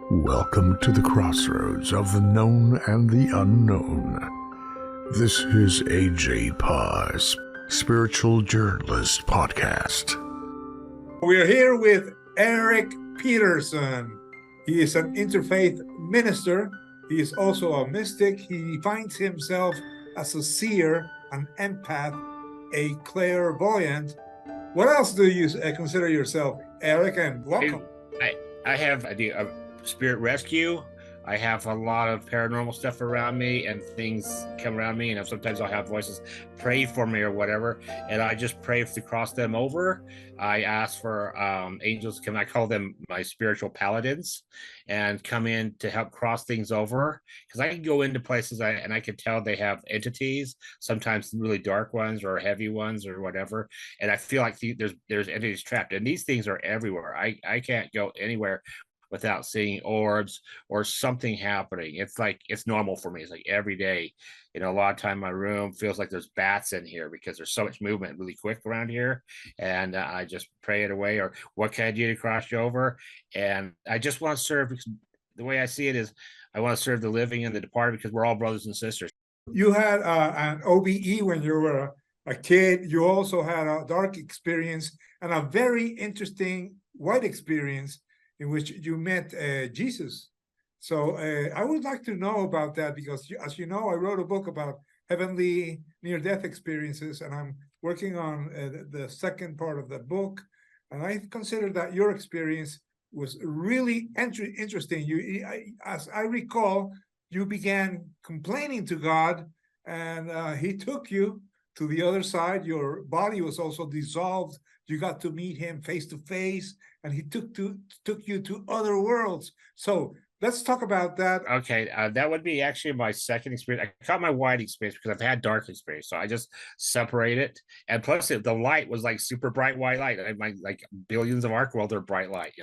Welcome to the crossroads of the known and the unknown. This is AJ Parr's Spiritual Journalist Podcast. We are here with Eric Petersen. He is an interfaith minister. He is also a mystic. He defines himself as a seer, an empath, a clairvoyant. What else do you consider yourself, Eric? And welcome. I do a spirit rescue. I have a lot of paranormal stuff around me, and things come around me, and sometimes I'll have voices pray for me or whatever, and I just pray to cross them over. I ask for angels to come. I call them my spiritual paladins, and come in to help cross things over, because I can go into places and I can tell they have entities, sometimes really dark ones or heavy ones or whatever, and I feel like there's entities trapped, and these things are everywhere. I can't go anywhere without seeing orbs or something happening. It's like, it's normal for me. It's like every day, a lot of time my room feels like there's bats in here because there's so much movement really quick around here. And I just pray it away, or what can I do to cross you over? And I just want to serve. The way I see it is, I want to serve the living and the departed, because we're all brothers and sisters. You had an OBE when you were a kid. You also had a dark experience and a very interesting white experience in which you met Jesus. So I would like to know about that, because as you know, I wrote a book about heavenly near-death experiences, and I'm working on the second part of the book. And I consider that your experience was really interesting. As I recall, you began complaining to God, and he took you to the other side. Your body was also dissolved. You got to meet him face to face, and he took you to other worlds. So let's talk about that. Okay, that would be actually my second experience. I caught my white experience because I've had dark experience, so I just separate it. And plus, the light was like super bright white light. Like billions of arc world are bright light,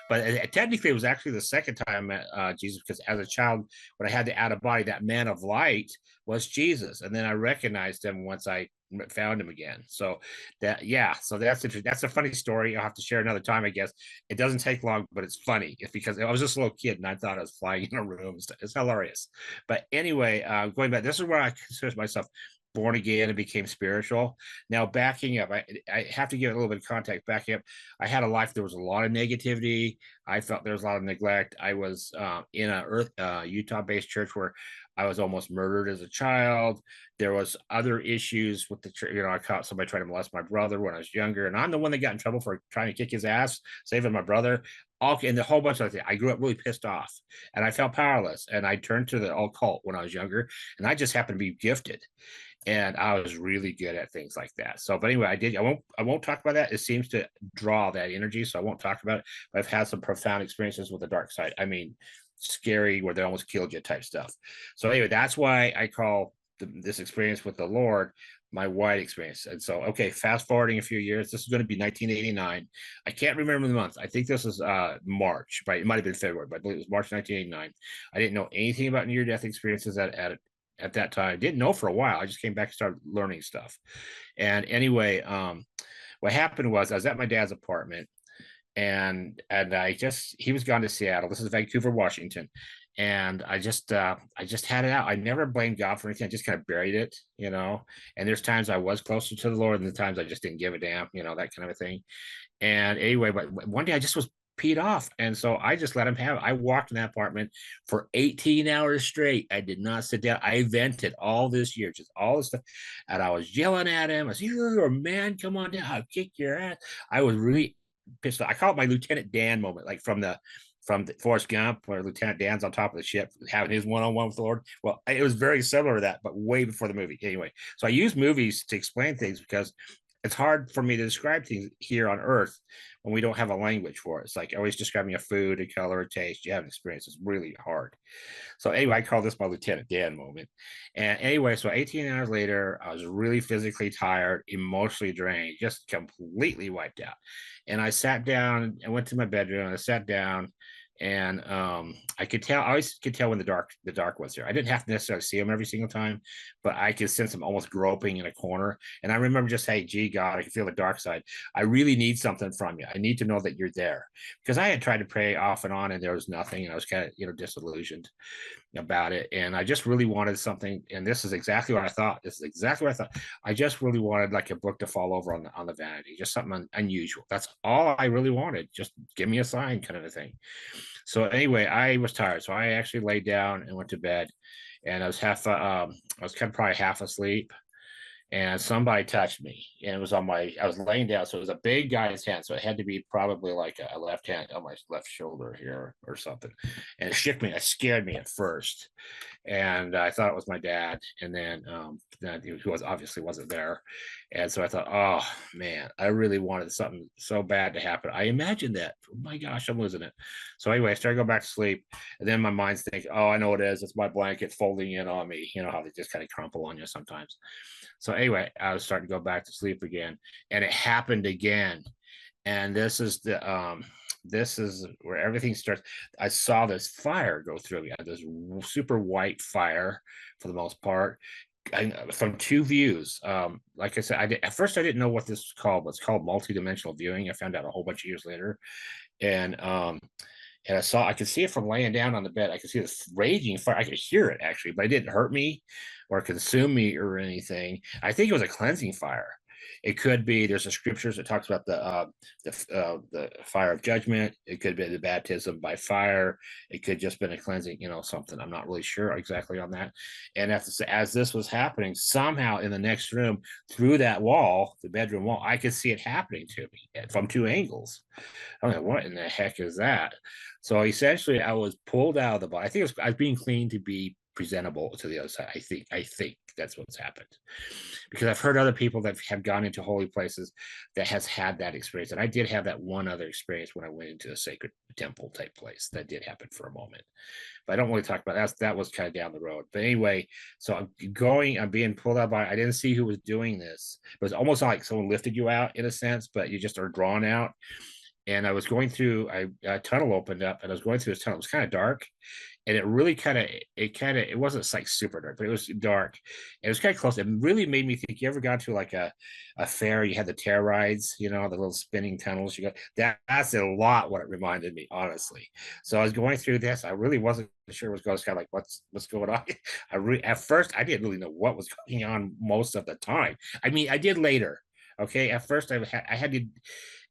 But technically, it was actually the second time I met Jesus, because as a child, when I had the out of body, that man of light was Jesus, and then I recognized him once I found him again. So that's interesting. That's a funny story. I'll have to share another time, I guess. It doesn't take long, but it's funny. It's because I was just a little kid and I thought I was flying in a room. It's hilarious. But anyway, going back, this is where I consider myself born again and became spiritual. Now, backing up, I have to give a little bit of context. Backing up, I had a life, there was a lot of negativity. I felt there was a lot of neglect. I was in a Utah-based church where I was almost murdered as a child. There was other issues with the church. I caught somebody trying to molest my brother when I was younger, and I'm the one that got in trouble for trying to kick his ass, saving my brother. And the whole bunch of things. I grew up really pissed off, and I felt powerless. And I turned to the occult when I was younger, and I just happened to be gifted, and I was really good at things like that. So, but anyway, I won't talk about that. It seems to draw that energy, so I won't talk about it. But I've had some profound experiences with the dark side. I mean, scary, where they almost killed you type stuff. So anyway, that's why I call this experience with the Lord my white experience. And so, okay, fast forwarding a few years, this is going to be 1989. I can't remember the month. I think this is March, right? It might have been February, but I believe it was March 1989. I didn't know anything about near-death experiences at that time. I didn't know for a while. I just came back and started learning stuff. And anyway, what happened was I was at my dad's apartment, and he was gone to Seattle. This is Vancouver, Washington. And I just had it out. I never blamed God for anything. I just kind of buried it, and there's times I was closer to the Lord, and the times I just didn't give a damn, that kind of a thing. And anyway, but one day I just was peed off, and so I just let him have it. I walked in that apartment for 18 hours straight. I did not sit down. I vented all this year, just all this stuff, and I was yelling at him. I said, "You're a man, come on down, I'll kick your ass." I was really pissed off. I call it my Lieutenant Dan moment, like from the Forrest Gump, where Lieutenant Dan's on top of the ship having his one-on-one with the Lord. Well, it was very similar to that, but way before the movie. Anyway, so I use movies to explain things, because it's hard for me to describe things here on Earth when we don't have a language for it. It's like always describing a food, a color, a taste. You haven't experienced. It's really hard. So anyway, I call this my Lieutenant Dan moment. And anyway, so 18 hours later, I was really physically tired, emotionally drained, just completely wiped out. And I sat down, I went to my bedroom, and I sat down, And I could tell, I always could tell when the dark was there. I didn't have to necessarily see him every single time, but I could sense him almost groping in a corner. And I remember just saying, gee, God, I can feel the dark side. I really need something from you. I need to know that you're there. Because I had tried to pray off and on and there was nothing. And I was kind of, disillusioned about it. And I just really wanted something. And this is exactly what I thought. This is exactly what I thought. I just really wanted like a book to fall over on the vanity, just something unusual. That's all I really wanted. Just give me a sign kind of a thing. So anyway, I was tired. So I actually laid down and went to bed. And I was I was kind of probably half asleep. And somebody touched me, and it was I was laying down, so it was a big guy's hand, so it had to be probably like a left hand on my left shoulder here or something, and it shook me. It scared me at first, and I thought it was my dad, and then he obviously wasn't there, and so I thought, oh man, I really wanted something so bad to happen. I imagined that. Oh my gosh, I'm losing it. So anyway, I started going back to sleep, and then my mind's thinking, oh, I know what it is. It's my blanket folding in on me. You know how they just kind of crumple on you sometimes. So anyway, I was starting to go back to sleep again, and it happened again. And this is where everything starts. I saw this fire go through me, this super white fire for the most part, from two views. Like I said, at first I didn't know what this was called, but it's called multidimensional viewing. I found out a whole bunch of years later. And I could see it from laying down on the bed. I could see this raging fire. I could hear it actually, but it didn't hurt me or consume me or anything. I think it was a cleansing fire. It could be. There's a scriptures that talks about the fire of judgment. It could be the baptism by fire. It could just been a cleansing, something. I'm not really sure exactly on that. And as this was happening, somehow in the next room, through that wall, the bedroom wall, I could see it happening to me from two angles. I'm like, what in the heck is that? So essentially, I was pulled out of the body. I think I was being cleaned to be presentable to the other side. I think that's what's happened, because I've heard other people that have gone into holy places that has had that experience, and I did have that one other experience when I went into a sacred temple type place. That did happen for a moment, but I don't really talk about that. That was kind of down the road. But anyway, so I'm being pulled out by. I didn't see who was doing this. It was almost like someone lifted you out in a sense, but you just are drawn out. And I was going through a tunnel opened up, and I was going through this tunnel. It was kind of dark, and it really it wasn't like super dark, but it was dark. And it was kind of close. It really made me think. You ever gone to like a fair? You had the tear rides, the little spinning tunnels. You got that's a lot what it reminded me, honestly. So I was going through this. I really wasn't sure what's going. Kind of like what's going on. At first I didn't really know what was going on most of the time. I mean, I did later. Okay, at first I had to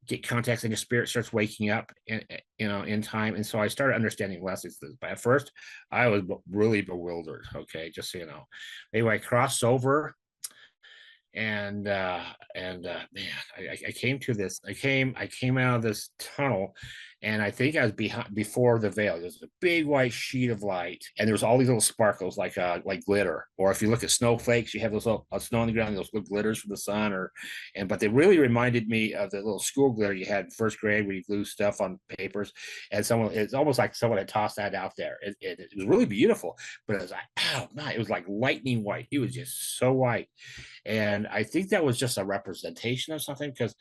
get contacts, and your spirit starts waking up in time. And so I started understanding lessons. But at first I was really bewildered. Okay, just so you know. Anyway, I crossed over, and man, I came to this. I came out of this tunnel, and I think I was before the veil. There's a big white sheet of light, and there was all these little sparkles like glitter. Or if you look at snowflakes, you have those little snow on the ground, those little glitters from the sun. But they really reminded me of the little school glitter you had in first grade where you glue stuff on papers. And it's almost like someone had tossed that out there. It was really beautiful, but it was like, oh man, it was like lightning white. It was just so white. And I think that was just a representation of something, because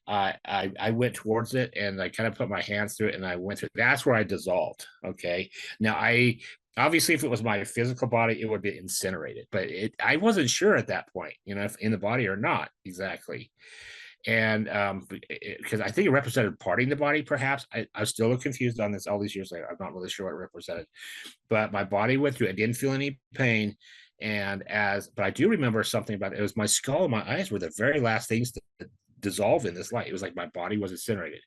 I went towards it, and I kind of put my hands through it, and I went through. That's where I dissolved. Okay. Now obviously, if it was my physical body, it would be incinerated, but I wasn't sure at that point, if in the body or not exactly. And because I think it represented parting the body, perhaps. I'm still confused on this all these years later. I'm not really sure what it represented, but my body went through. I didn't feel any pain. But I do remember something about it. It was my skull and my eyes were the very last things to dissolve in this light. It was like my body was incinerated.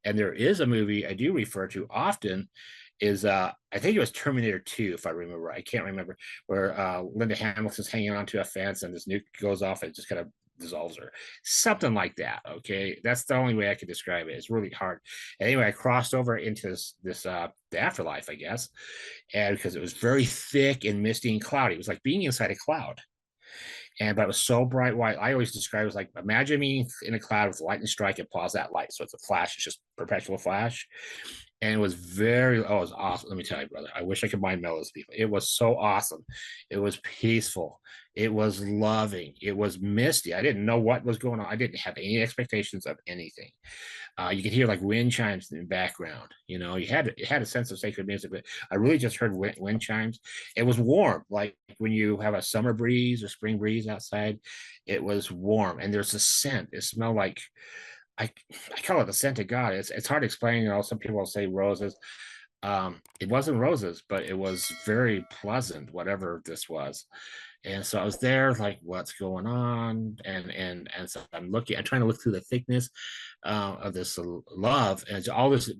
And there is a movie I do refer to often, is I think it was Terminator 2, if I remember. I can't remember, where Linda Hamilton's hanging onto a fence, and this nuke goes off, and it just kind of dissolves her. Something like that. Okay, that's the only way I could describe it. It's really hard. Anyway, I crossed over into this the afterlife, I guess, and because it was very thick and misty and cloudy. It was like being inside a cloud. But it was so bright white. I always describe it as like, imagine being in a cloud with a lightning strike and pause that light. So it's a flash, it's just perpetual flash. And it was very, oh, it was awesome. Let me tell you, brother, I wish I could mind meld those people. It was so awesome. It was peaceful. It was loving. It was misty. I didn't know what was going on. I didn't have any expectations of anything. You could hear like wind chimes in the background. You know, it had a sense of sacred music, but I really just heard wind chimes. It was warm, like when you have a summer breeze or spring breeze outside. It was warm, and there's a scent. It smelled like I I call it the scent of God. It's hard to explain. You know, some people will say roses. It wasn't roses, but it was very pleasant, whatever this was. And so I was there, like, what's going on? And so I'm trying to look through the thickness of this love, and it's all this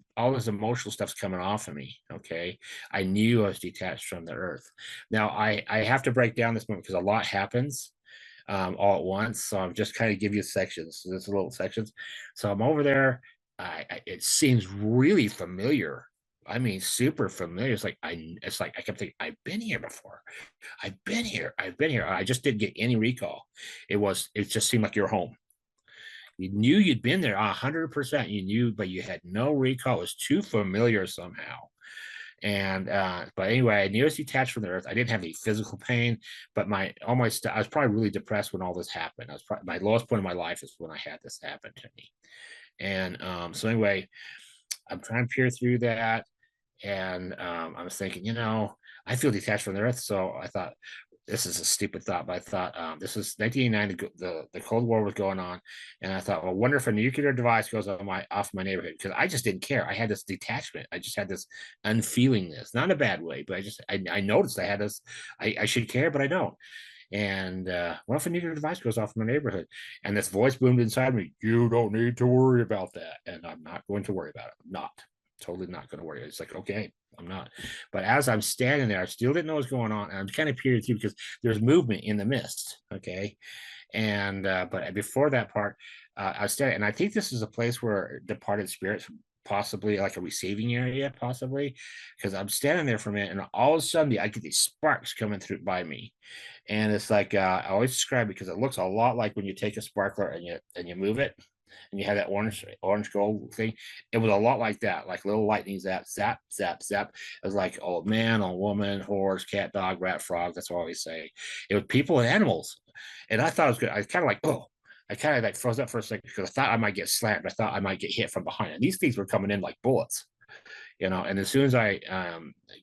emotional stuff's coming off of me. Okay, I knew I was detached from the earth. Now I have to break down this moment because a lot happens all at once. So I'm just kind of give you sections. So there's little sections. So I'm over there. It seems really familiar. I mean, super familiar. It's like I kept thinking, I've been here before. I've been here. I've been here. I just didn't get any recall. It just seemed like you're home. You knew you'd been there 100%. You knew, but you had no recall. It was too familiar somehow. And but anyway, I knew I was detached from the earth. I didn't have any physical pain, but I was probably really depressed when all this happened. I was probably my lowest point of my life is when I had this happen to me. And so anyway, I'm trying to peer through that, and I was thinking, you know, I feel detached from the earth. So I thought, this is a stupid thought, but I thought this was 1989. The Cold War was going on, and I thought, well, wonder if a nuclear device goes off my neighborhood, because I just didn't care. I had this detachment. I just had this unfeelingness, not in a bad way, but I noticed I had this. I should care, but I don't. And what if a nuclear device goes off in my neighborhood? And this voice boomed inside me, you don't need to worry about that. And I'm not going to worry about it. I'm not totally not going to worry. It's like, okay, I'm not. But as I'm standing there, I still didn't know what was going on. And I'm kind of peering through because there's movement in the mist. Okay. And but before that part, I was standing, and I think this is a place where departed spirits, possibly like a receiving area, possibly, because I'm standing there for a minute, and all of a sudden I get these sparks coming through by me. And it's like I always describe it because it looks a lot like when you take a sparkler and you move it, and you have that orange gold thing. It was a lot like that, like little lightning zap, zap, zap, zap. It was like old man, old woman, horse, cat, dog, rat, frog. That's what I always say. It was people and animals. And I thought it was good. I was kind of like, oh, I kind of like froze up for a second because I thought I might get slammed. I thought I might get hit from behind. And these things were coming in like bullets, you know. And as soon as I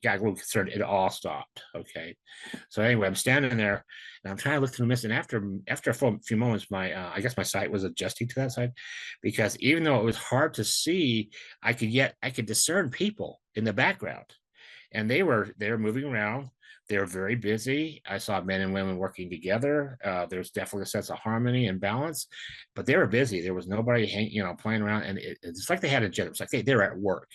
got a little concerned, it all stopped. Okay. So anyway, I'm standing there and I'm trying to look through the mist. And after a few moments, my I guess my sight was adjusting to that side, because even though it was hard to see, I could discern people in the background, and they were moving around. They were very busy. I saw men and women working together. There's definitely a sense of harmony and balance, but they were busy. There was nobody playing around, and it's like they had a agenda. It's like they're at work,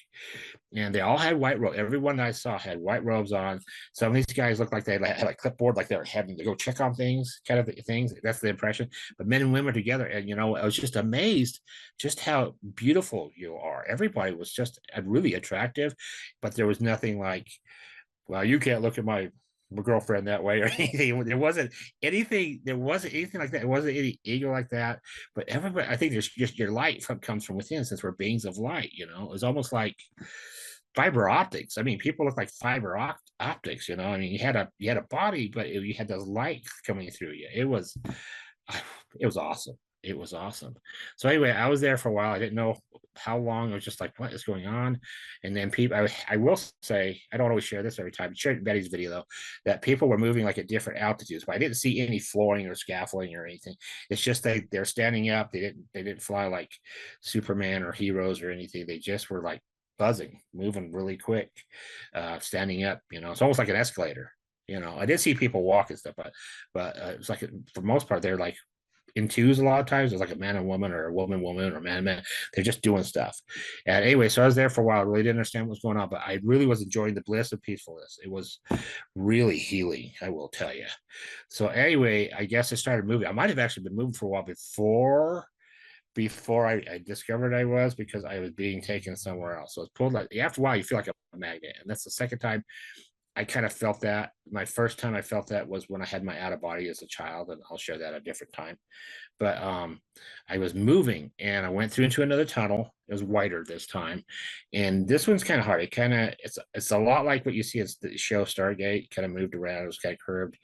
and they all had white robes. Everyone that I saw had white robes on. Some of these guys looked like they had a clipboard, like they were having to go check on things, kind of things. That's the impression. But men and women together, and I was just amazed just how beautiful you are. Everybody was just really attractive, but there was nothing like, well, you can't look at my girlfriend that way or anything. There wasn't anything. There wasn't anything like that. It wasn't any ego like that. But everybody, I think there's just your light comes from within, since we're beings of light. It was almost like fiber optics. I mean, people look like optics. I mean, you had a body, but you had those light coming through you. It was awesome. It was awesome. So anyway, I was there for a while. I didn't know how long. I was just like, what is going on? And then I will say, I don't always share this every time. I shared Betty's video though, that people were moving like at different altitudes, but I didn't see any flooring or scaffolding or anything. It's just they're standing up. They didn't fly like Superman or heroes or anything. They just were like buzzing, moving really quick, standing up. It's almost like an escalator. I did see people walk and stuff, but it's like for the most part they're like in twos a lot of times. It's like a man and woman, or a woman or man. They're just doing stuff. And anyway, so I was there for a while. I really didn't understand what was going on, but I really was enjoying the bliss of peacefulness. It was really healing, I will tell you. So anyway, I guess I started moving. I might have actually been moving for a while before I discovered I was, because I was being taken somewhere else. So it's pulled like, after a while you feel like a magnet. And that's the second time I kind of felt that. My first time I felt that was when I had my out of body as a child, and I'll share that a different time. But I was moving and I went through into another tunnel. It was wider this time, and this one's kind of hard. It's a lot like what you see as the show Stargate. Kind of moved around. It was kind of curved,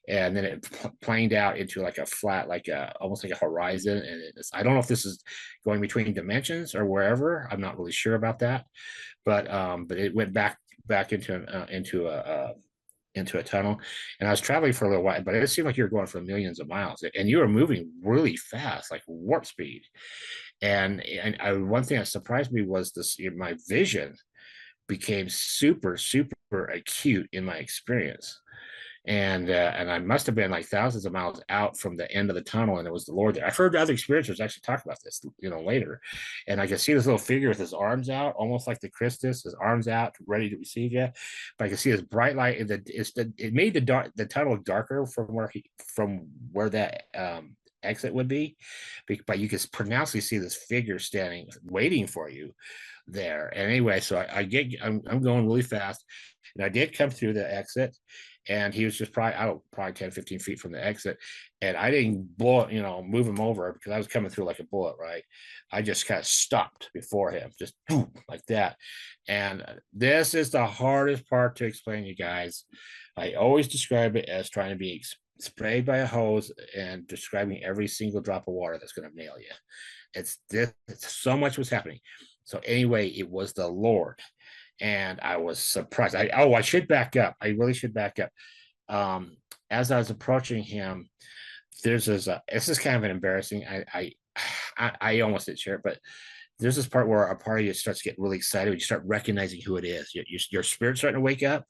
and then it planed out into like a flat, like a almost like a horizon. And I don't know if this is going between dimensions or wherever. I'm not really sure about that, but it went back into a tunnel, and I was traveling for a little while, but it seemed like you were going for millions of miles, and you were moving really fast, like warp speed. One thing that surprised me was this: my vision became super acute in my experience. And I must have been like thousands of miles out from the end of the tunnel, and it was the Lord there. I've heard other experiencers actually talk about this, later. And I could see this little figure with his arms out, almost like the Christus, his arms out, ready to receive you. But I could see this bright light. It made the tunnel darker from where that exit would be, but you could pronouncedly see this figure standing, waiting for you there. And anyway, so I'm going really fast, and I did come through the exit, and he was just probably 10, 15 feet from the exit. And I didn't move him over because I was coming through like a bullet, right? I just kind of stopped before him, just boom, like that. And this is the hardest part to explain, you guys. I always describe it as trying to be sprayed by a hose and describing every single drop of water that's going to nail you. It's so much was happening. So anyway, it was the Lord. And I was surprised. I should back up. I really should back up. As I was approaching him, this is kind of an embarrassing. I almost didn't share it, but there's this part where a part of you starts getting really excited. You start recognizing who it is. Your spirit's starting to wake up.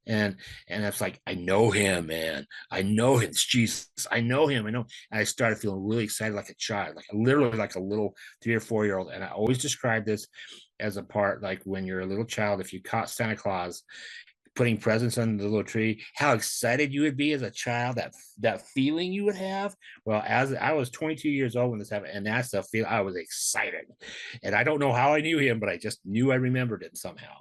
And it's like, I know him, man. I know him. It's Jesus. I know him. I know. And I started feeling really excited, like a child, like literally like a little 3 or 4 year old. And I always describe this as a part like when you're a little child, if you caught Santa Claus putting presents under the little tree, how excited you would be as a child, that feeling you would have. Well, as I was 22 years old when this happened, and that's the feel. I was excited, and I don't know how I knew him, but I just knew I remembered it somehow.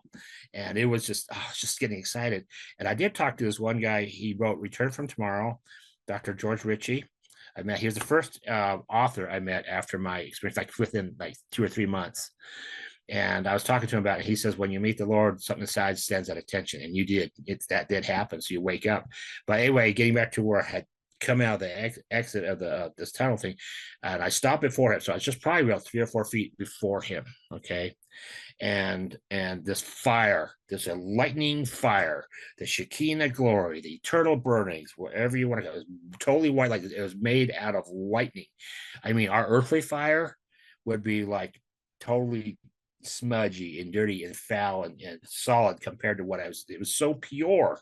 And it was just, I was just getting excited. And I did talk to this one guy. He wrote Return from Tomorrow, Dr. George Ritchie. He was the first author I met after my experience, like within like 2 or 3 months. And I was talking to him about it. He says, when you meet the Lord, something inside stands at attention. And you did. That did happen. So you wake up. But anyway, getting back to where I had come out of the exit of this tunnel thing, and I stopped before him. So I was just probably about 3 or 4 feet before him. Okay. And this fire, this lightning fire, the Shekinah glory, the eternal burnings, wherever you want to go, it was totally white. Like it was made out of lightning. I mean, our earthly fire would be like totally smudgy and dirty and foul and solid compared to what it was so pure,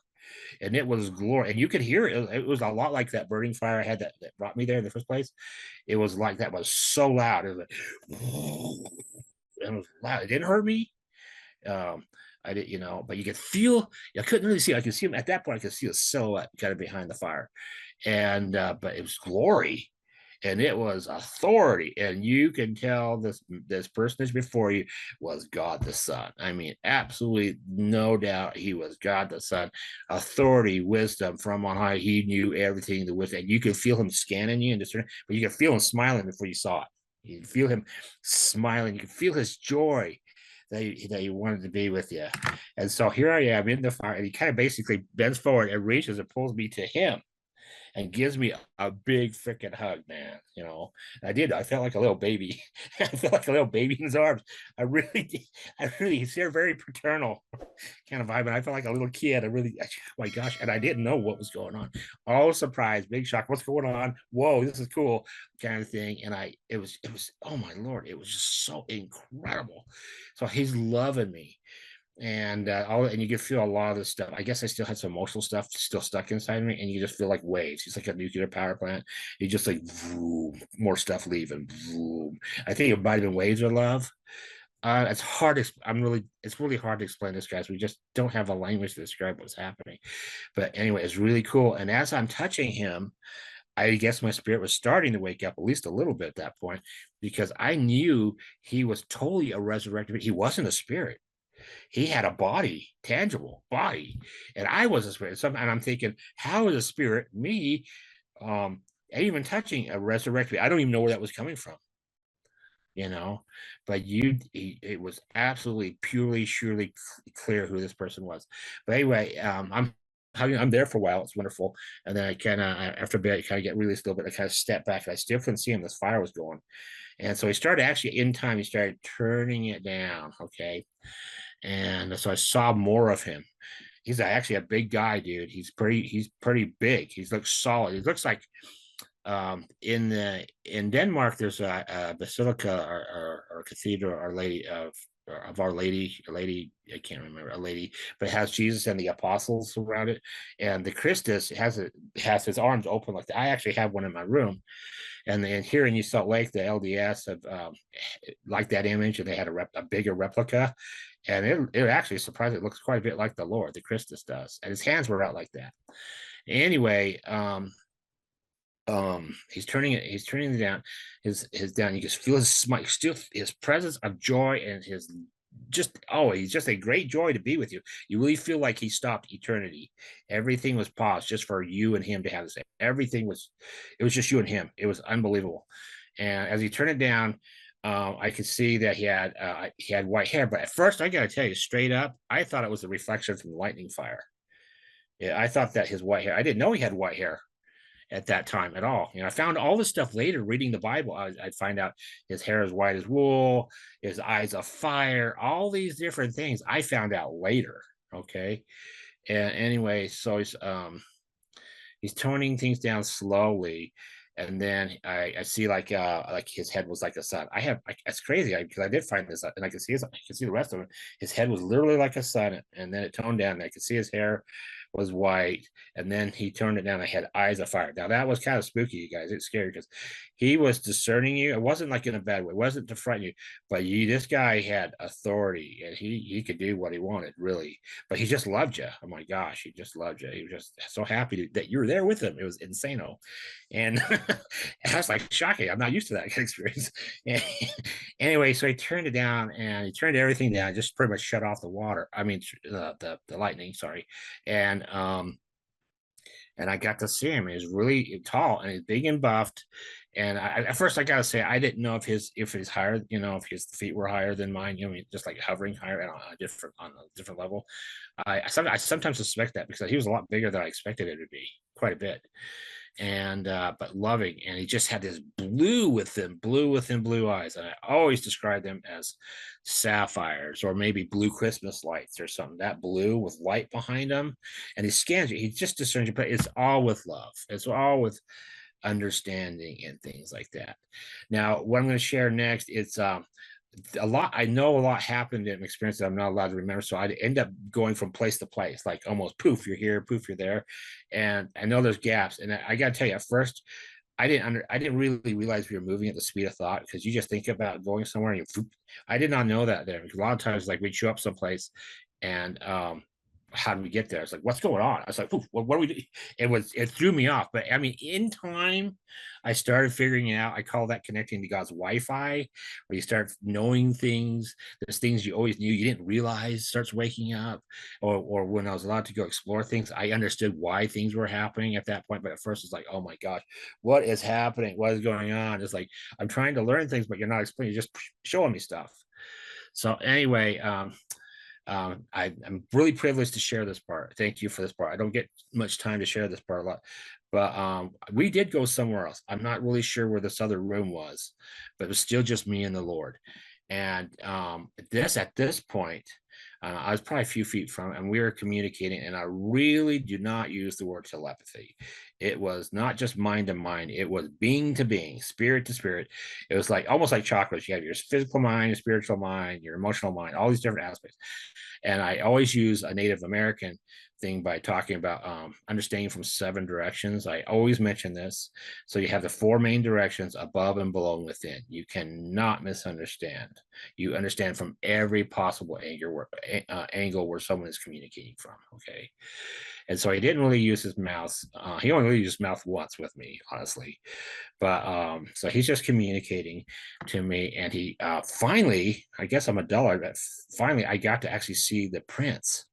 and it was glory, and you could hear it. It was a lot like that burning fire I had that brought me there in the first place. It was like that, was so loud. It was like, it was loud. It didn't hurt me. I did, but you could feel. I couldn't really see. I could see him at that point. I could see a silhouette kind of behind the fire, and but it was glory. And it was authority, and you can tell this personage before you was God the Son. I mean, absolutely no doubt he was God the Son. Authority, wisdom from on high. He knew everything. The wisdom, and you could feel him scanning you and discerning, but you could feel him smiling before you saw it. You could feel him smiling. You could feel his joy that he wanted to be with you. And so here I am in the fire, and he kind of basically bends forward and reaches and pulls me to him, and gives me a big freaking hug, man. I felt like a little baby. I felt like a little baby in his arms. I really he's here, very paternal kind of vibe. And I felt like a little kid. Oh my gosh. And I didn't know what was going on. All surprise, big shock. What's going on? Whoa, this is cool, kind of thing. And it was, oh my Lord, it was just so incredible. So he's loving me. And you can feel a lot of this stuff. I guess I still had some emotional stuff still stuck inside me, and you just feel like waves. It's like a nuclear power plant. You just like vroom, more stuff leaving. Vroom. I think it might have been waves of love. It's hard. It's really hard to explain this, guys. We just don't have a language to describe what's happening. But anyway, it's really cool. And as I'm touching him, I guess my spirit was starting to wake up at least a little bit at that point, because I knew he was totally a resurrected. He wasn't a spirit. He had a body, tangible body, and I was a spirit. And I'm thinking, how is a spirit me, even touching a resurrected? I don't even know where that was coming from, you know. But it was absolutely, purely, surely clear who this person was. But anyway, I'm there for a while. It's wonderful. And then I kind of, after a bit, I kind of get released a little bit. I kind of step back. And I still couldn't see him. This fire was going. And so he started actually in time, he started turning it down. Okay. And so I saw more of him. He's actually a big guy, dude. He's pretty big. He looks solid. He looks like in Denmark, there's a basilica or cathedral, Our Lady of Our Lady, a lady, I can't remember, a lady, but it has Jesus and the apostles around it. And the Christus has his arms open like that. I actually have one in my room. And here in New Salt Lake, the LDS have like that image, and they had a bigger replica, and it actually surprised. It looks quite a bit like the Lord, the Christus does, and his hands were out like that. Anyway, he's turning it down, his down. You just feel his smile, still his presence of joy, and his he's just a great joy to be with you. You really feel like he stopped eternity. Everything was paused just for you and him to have this. It was just you and him. It was unbelievable. And as he turned it down, I could see that he had white hair. But at first, I got to tell you straight up, I thought it was a reflection from the lightning fire. Yeah, I thought that his white hair. I didn't know he had white hair at that time at all. I found all this stuff later reading the Bible. I'd find out his hair is white as wool, his eyes of fire, all these different things I found out later. Okay. And anyway, so he's toning things down slowly. And then I see like his head was like a sun. It's crazy because I did find this out, and I can see the rest of it. His head was literally like a sun, and then it toned down. And I could see his hair was white, and then he turned it down. I had eyes of fire. Now that was kind of spooky, you guys. It's scary because he was discerning you. It wasn't like in a bad way. It wasn't to frighten you, but this guy had authority, and he could do what he wanted, really. But he just loved you. Oh my gosh, he just loved you. He was just so happy that you were there with him. It was insano, and I was like shocking. I'm not used to that kind of experience. And anyway, so he turned it down, and he turned everything down. Just pretty much shut off the water. I mean, the lightning. Sorry, and I got to see him. He's really tall, and he's big and buffed. And at first, I gotta say, I didn't know if he's higher, if his feet were higher than mine, just like hovering higher on a different level. I sometimes suspect that because he was a lot bigger than I expected it to be, quite a bit. And but loving, and he just had this blue eyes, and I always describe them as sapphires or maybe blue Christmas lights or something, that blue with light behind them. And he scans you, he just discerns you, but it's all with love, it's all with understanding and things like that. Now what I'm going to share next, it's a lot. I know a lot happened in experience that I'm not allowed to remember. So I'd end up going from place to place, like almost poof, you're here, poof, you're there. And I know there's gaps. And I got to tell you, at first, I didn't really realize we were moving at the speed of thought, because you just think about going somewhere and I did not know that there. Because a lot of times, like we'd show up someplace, and how did we get there? It's like, what's going on? I was like, what are we doing? It threw me off. But I mean, in time, I started figuring it out. I call that connecting to God's Wi-Fi, where you start knowing things. There's things you always knew you didn't realize starts waking up. Or when I was allowed to go explore things, I understood why things were happening at that point. But at first, it's like, oh my gosh, what is happening? What is going on? It's like, I'm trying to learn things, but you're not explaining. You're just showing me stuff. So anyway, I'm really privileged to share this part. Thank you for this part. I don't get much time to share this part a lot, but we did go somewhere else. I'm not really sure where this other room was, but it was still just me and the Lord. And at this point, I was probably a few feet from, and we were communicating, and I really do not use the word telepathy. It was not just mind to mind, it was being to being, spirit to spirit. It was like almost like chakras. You have your physical mind, your spiritual mind, your emotional mind, all these different aspects. And I always use a Native American thing by talking about understanding from 7 directions. I always mention this. So you have the 4 main directions: above and below and within. You cannot misunderstand. You understand from every possible angle where someone is communicating from. Okay. And so he didn't really use his mouth. He only really used his mouth once with me, honestly. But so he's just communicating to me, and he finally, I guess I'm a dullard, but finally I got to actually see the prints,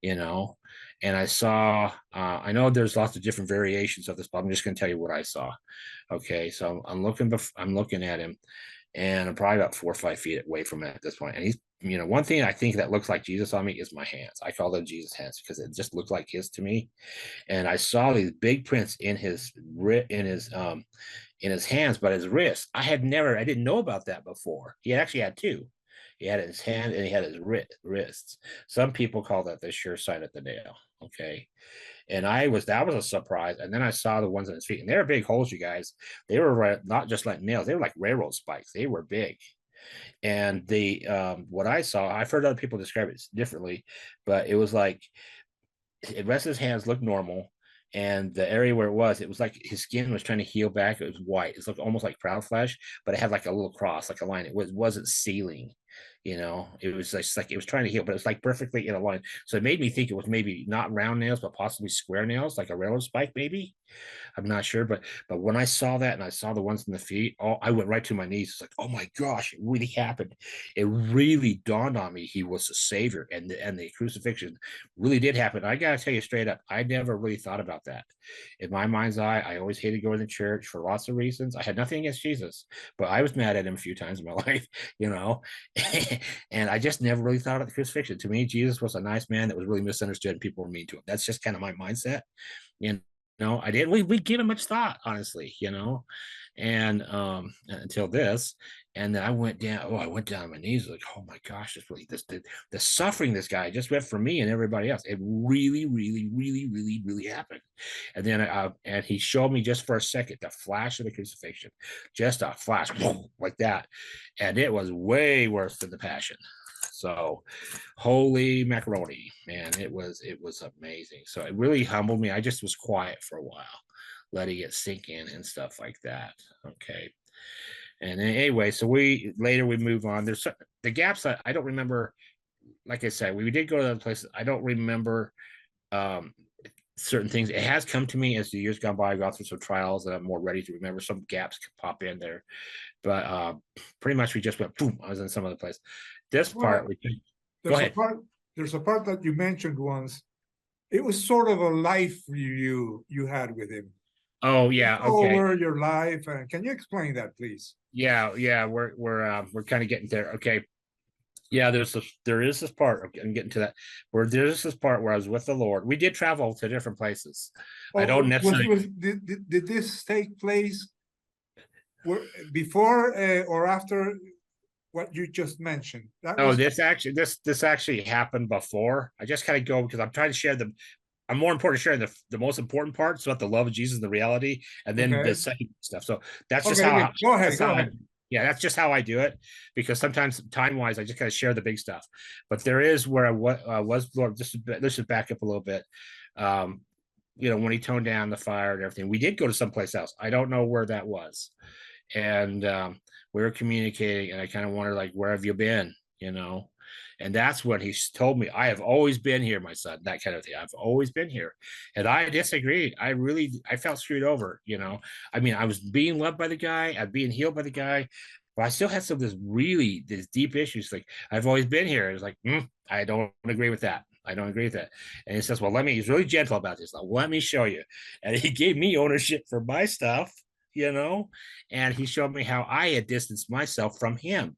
you know. And I saw, I know there's lots of different variations of this, but I'm just going to tell you what I saw. Okay, so I'm looking at him, and I'm probably about 4 or 5 feet away from him at this point. And he's, you know, one thing I think that looks like Jesus on me is my hands. I call them Jesus hands because it just looked like his to me. And I saw these big prints in his in his hands, but his wrist. I didn't know about that before. He actually had two. He had his hand and he had his wrists. Some people call that the sure side of the nail. Okay. And that was a surprise. And then I saw the ones on his feet, and they were big holes, you guys. They were not just like nails, they were like railroad spikes. They were big. And what I saw, I've heard other people describe it differently, but it was like the rest of his hands looked normal. And the area where it was like his skin was trying to heal back. It was white. It's like almost like proud flesh, but it had like a little cross, like a line. It wasn't sealing, you know. It was just like it was trying to heal, but it's like perfectly in a line. So it made me think it was maybe not round nails, but possibly square nails, like a railroad spike, maybe. I'm not sure, but when I saw that and I saw the ones in the feet, I went right to my knees. It's like, oh my gosh, it really happened. It really dawned on me he was the savior, and the crucifixion really did happen. I gotta tell you straight up, I never really thought about that. In my mind's eye, I always hated going to church for lots of reasons. I had nothing against Jesus, but I was mad at him a few times in my life, you know. And I just never really thought about the crucifixion. To me, Jesus was a nice man that was really misunderstood and people were mean to him. That's just kind of my mindset. And no, I didn't. We give it much thought, honestly, you know, and until this, and then I went down. Oh, I went down on my knees, like, oh my gosh, it's really the suffering this guy just went for me and everybody else. It really, really, really, really, really happened. And then and he showed me just for a second the flash of the crucifixion, just a flash like that, and it was way worse than the passion. So holy macaroni, man, it was amazing. So it really humbled me. I just was quiet for a while, letting it sink in and stuff like that. Okay. And then, anyway, so we move on. There's the gaps I don't remember. Like I said, we did go to other places. I don't remember certain things. It has come to me as the years gone by. I got through some trials and I'm more ready to remember. Some gaps could pop in there, but pretty much we just went boom. I was in some other place. This part, go ahead. There's a part that you mentioned once. It was sort of a life review you had with him. Oh yeah, okay. Over your life, can you explain that, please? Yeah, we're kind of getting there. Okay, yeah. There is this part. I'm getting to that. Where there's this part where I was with the Lord. We did travel to different places. I don't necessarily. Did this take place before or after what you just mentioned? This actually happened before. I just kind of go because I'm trying to share I'm more important to share the most important parts about the love of Jesus and the reality, and then the second stuff. So that's just how. Go ahead. Yeah, that's just how I do it, because sometimes time-wise, I just kind of share the big stuff. But there is where I was, Lord, let's just back up a little bit. You know, when he toned down the fire and everything, we did go to someplace else. I don't know where that was. And we were communicating, and I kind of wondered, like, where have you been? You know, and that's when he told me, I have always been here, my son, that kind of thing. I've always been here. And I disagreed. I felt screwed over, you know. I mean, I was being loved by the guy, I'm being healed by the guy, but I still had some of these deep issues. Like, I've always been here. It's like, I don't agree with that. I don't agree with that. And he says, well, he's really gentle about this. Let me show you. And he gave me ownership for my stuff, you know, and he showed me how I had distanced myself from him,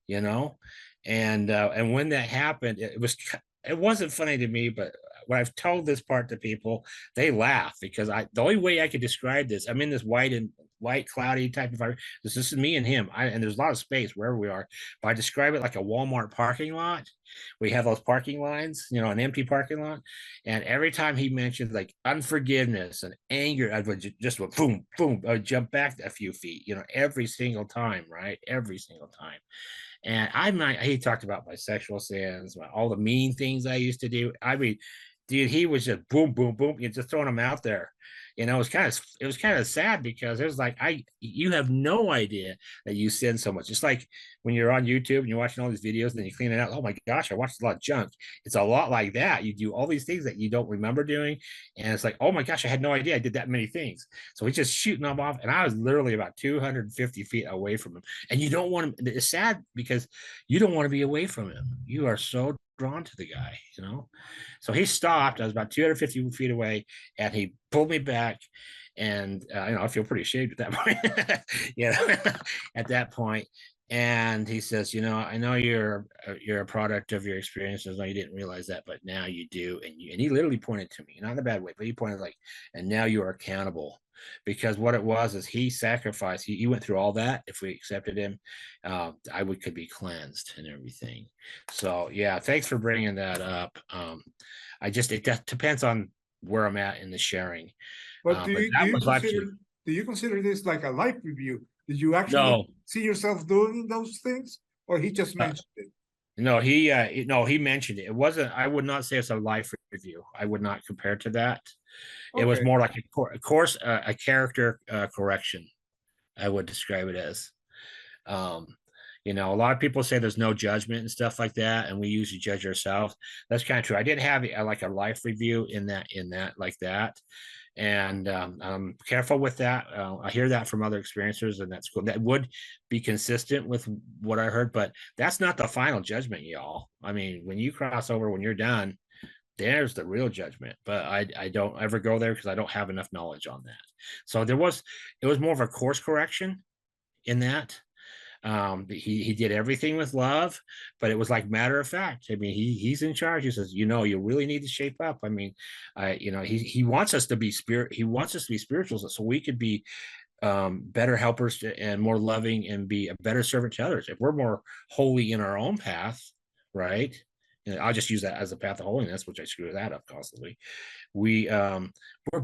you know. And when that happened, it wasn't funny to me, but when I've told this part to people, they laugh, because the only way I could describe this, I'm in this white cloudy type of environment. This is me and him, and there's a lot of space wherever we are, but I describe it like a Walmart parking lot. We have those parking lines, you know, an empty parking lot, and every time he mentioned like unforgiveness and anger, I would just boom, boom, I would jump back a few feet, you know, every single time, right? Every single time. And he talked about my sexual sins, all the mean things I used to do. I mean, dude, he was just boom, boom, boom. You're just throwing them out there, it was kind of sad because it was like, you have no idea that you sin so much. It's like when you're on YouTube and you're watching all these videos and then you clean it out. Oh my gosh, I watched a lot of junk. It's a lot like that. You do all these things that you don't remember doing. And it's like, oh my gosh, I had no idea I did that many things. So he's just shooting them off. And I was literally about 250 feet away from him. And you don't want him, it's sad because you don't want to be away from him. You are so drawn to the guy, So he stopped. I was about 250 feet away and he pulled me back. And I feel pretty ashamed at that point, at that point. And he says, I know you're a product of your experiences. No, you didn't realize that, but now you do. And he literally pointed to me, not in a bad way, but he pointed like, and now you are accountable. Because what it was is he sacrificed. He went through all that. If we accepted him, could be cleansed and everything. So yeah, thanks for bringing that up. It depends on where I'm at in the sharing. But do you consider this like a life review? Did you actually see yourself doing those things, or he just mentioned it? No, he mentioned it. It wasn't. I would not say it's a life review. I would not compare to that. It was more like a character correction. I would describe it as. A lot of people say there's no judgment and stuff like that, and we usually judge ourselves. That's kind of true. I did have like a life review in that like that. And I'm careful with that. I hear that from other experiencers, and that's cool. That would be consistent with what I heard, but that's not the final judgment, y'all. I mean, when you cross over, when you're done, there's the real judgment. But I don't ever go there because I don't have enough knowledge on that. So it was more of a course correction in that. He did everything with love, but it was like matter of fact. I mean, he's in charge. He says, you really need to shape up. I mean, he wants us to be he wants us to be spiritual so we could be better helpers and more loving and be a better servant to others. If we're more holy in our own path, right? And I'll just use that as a path of holiness, which I screw that up constantly. We're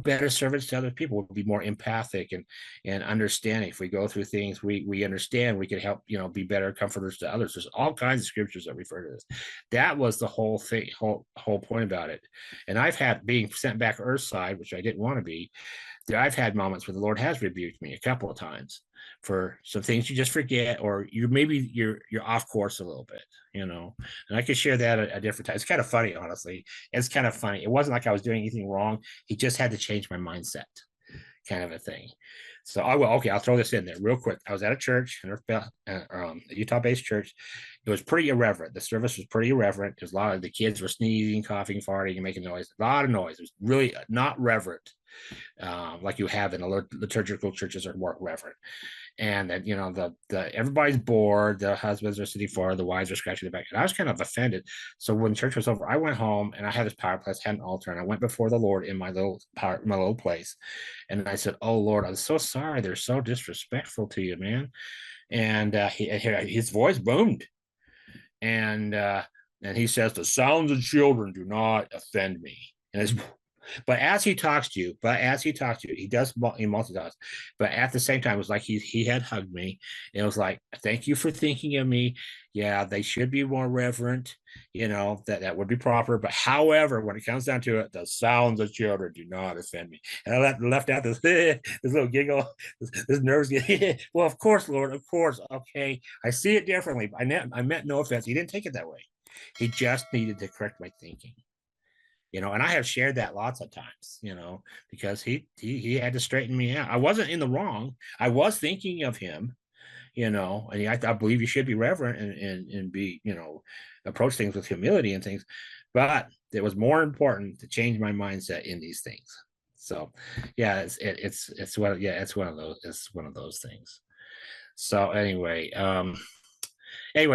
better servants to other people. We'll be more empathic and understanding. If we go through things, we understand. We can help, be better comforters to others. There's all kinds of scriptures that refer to this. That was the whole thing, whole point about it. And I've had being sent back earthside, which I didn't want to be. I've had moments where the Lord has rebuked me a couple of times for some things you just forget, or you're off course a little bit, and I could share that at different times. It's kind of funny, honestly. It's kind of funny. It wasn't like I was doing anything wrong. He just had to change my mindset, kind of a thing. So I'll throw this in there real quick. I was at a church, a Utah-based church. It was pretty irreverent. The service was pretty irreverent. There's a lot of the kids were sneezing, coughing, farting, and making noise. A lot of noise. It was really not reverent. Like you have in the liturgical churches are more reverent. And then, everybody's bored. The husbands are sitting forward, the wives are scratching their back. And I was kind of offended. So when church was over, I went home and I had this power place, had an altar, and I went before the Lord in my little place. And I said, "Oh Lord, I'm so sorry. They're so disrespectful to you, man." And his voice boomed. And he says, "The sounds of children do not offend me." And but as he talks to you, he multitasks. But at the same time, it was like he had hugged me. And it was like, "Thank you for thinking of me. Yeah, they should be more reverent. That would be proper. But however, when it comes down to it, the sounds of children do not offend me." And I left out this this little giggle, this nervous. Well, of course, Lord, of course. Okay, I see it differently. I meant no offense. He didn't take it that way. He just needed to correct my thinking. And I have shared that lots of times, because he had to straighten me out. I wasn't in the wrong. I was thinking of him, and I believe you should be reverent and be, approach things with humility and things. But it was more important to change my mindset in these things. So, yeah, it's one of those things. So anyway,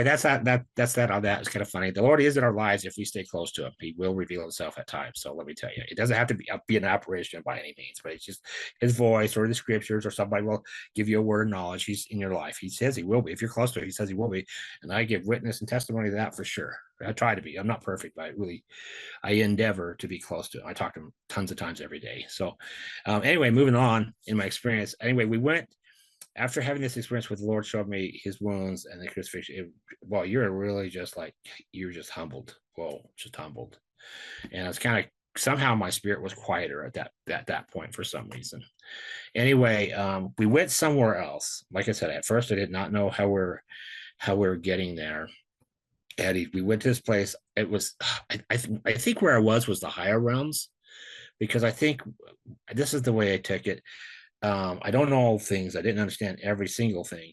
that's that on that. It's kind of funny. The Lord is in our lives if we stay close to him. He will reveal himself at times. So let me tell you, it doesn't have to be an apparition by any means, but it's just his voice or the scriptures, or somebody will give you a word of knowledge. He's in your life. He says he will be. If you're close to him, he says he will be. And I give witness and testimony to that for sure. I try to be. I'm not perfect, but I endeavor to be close to him. I talk to him tons of times every day. So anyway, moving on in my experience. Anyway, we went. After having this experience with the Lord showed me his wounds and the crucifixion, you're really just like, you're just humbled. Whoa, just humbled. And it's kind of somehow my spirit was quieter at that point for some reason. Anyway, we went somewhere else. Like I said, at first I did not know how we're getting there. Eddie, we went to this place. It was, I think where I was the higher realms, because I think this is the way I took it. I don't know all things. I didn't understand every single thing,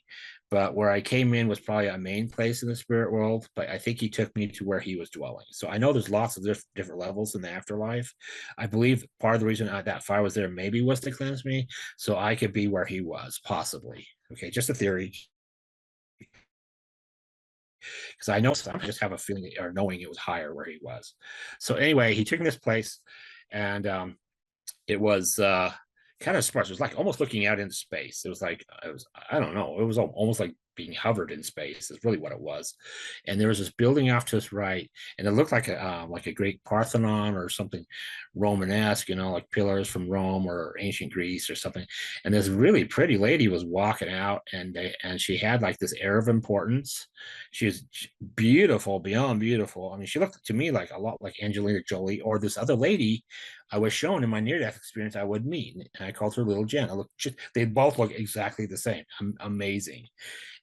but where I came in was probably a main place in the spirit world. But I think he took me to where he was dwelling. So I know there's lots of different levels in the afterlife. I believe part of the reason that fire was there maybe was to cleanse me, so I could be where he was, possibly. Okay, just a theory. Because I know I just have a feeling or knowing it was higher where he was. So anyway, he took me this place, and it was kind of sparse. It was like almost looking out into space. It was like I don't know. It was almost like being hovered in space. Is really what it was. And there was this building off to his right, and it looked like a great Parthenon or something Romanesque, like pillars from Rome or ancient Greece or something. And this really pretty lady was walking out, and she had like this air of importance. She was beautiful, beyond beautiful. I mean, she looked to me like a lot like Angelina Jolie or this other lady I was shown in my near-death experience I would meet, and I called her Little Jen. They both look exactly the same. Amazing.